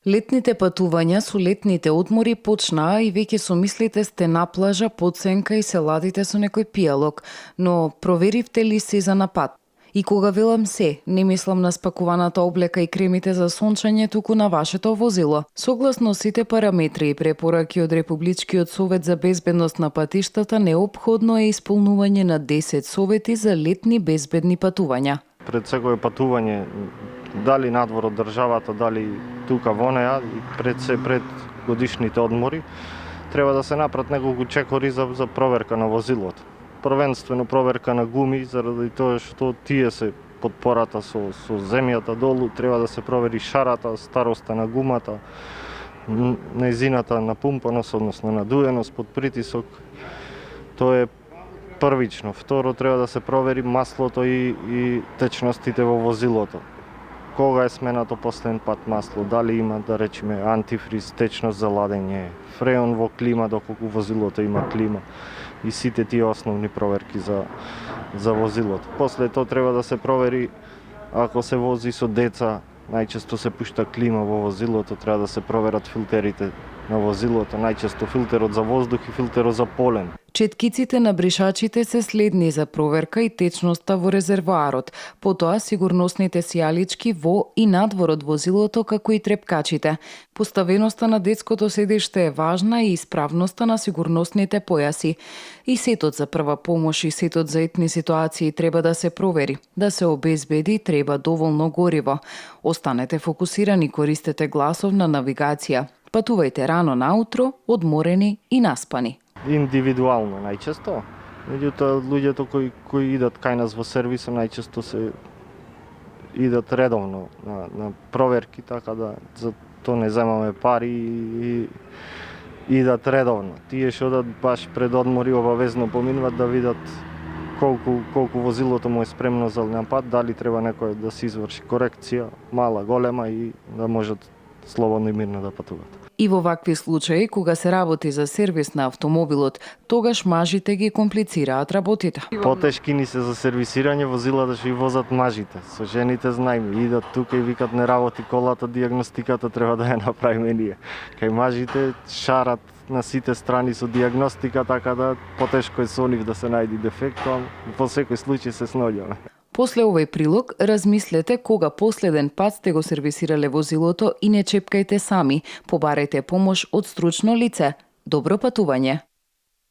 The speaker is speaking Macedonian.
Летните патувања со летните одмори почнаа и веќе со мислите сте на плажа, под сенка и се ладите со некој пијалок, но проверивте ли се за напад? И кога велам се, не мислам на спакуваната облека и кремите за сончање, туку на вашето возило. Согласно сите параметри и препораки од Републичкиот совет за безбедност на патиштата, неопходно е исполнување на 10 совети за летни безбедни патувања. Пред секој патување, дали надвор од државата, дали тука во неа, пред годишните одмори, треба да се направат неколку чекори за проверка на возилото. Првенствено проверка на гуми, заради тоа што тие се под пората со земјата долу, треба да се провери шарата, староста на гумата, нејзината напумпаност, односно надуеност под притисок. Тоа е првично. Второ, треба да се провери маслото и течностите во возилото. Кога е сменато последен пат масло, дали има, да речеме, антифриз, течност за ладење, фреон во клима, доколку возилото има клима и сите тие основни проверки за возилото. После тоа треба да се провери, ако се вози со деца, најчесто се пушта клима во возилото, треба да се проверат филтерите на возилото, најчесто филтерот за воздух и филтерот за полен. Четкиците на бришачите се следни за проверка и течноста во резервоарот, потоа сигурносните сијалички во и надвор од возилото, како и трепкачите. Поставеноста на детското седиште е важна и исправноста на сигурносните појаси. И сетот за прва помош и сетот за етни ситуации треба да се провери. Да се обезбеди треба доволно гориво. Останете фокусирани, користете гласовна навигација. Патувајте рано наутро, одморени и наспани. Индивидуално најчесто. Меѓутоа, луѓето кои идат кај нас во сервисот најчесто се идат редовно на проверки, така да за тоа не земаме пари и идат редовно. Тие што одат баш пред одмори обавезно поминуваат да видат колку возилото му е спремно за напад, дали треба некој да се изврши корекција, мала, голема и да можат слободно и мирно да патуваат. И во вакви случаи, кога се работи за сервис на автомобилот, тогаш мажите ги комплицираат работите. Потешки ни се за сервисирање возилата што и возат мажите. Со жените знаеме, идат тука и викат не работи колата, диагностиката треба да ја направиме ние. Кај мажите шарат на сите страни со диагностика, така да потешко е со нив да се најди дефект, а во секој случај се сноѓаме. После овој прилог, размислете кога последен пат сте го сервисирале возилото и не чепкајте сами. Побарајте помош од стручно лице. Добро патување!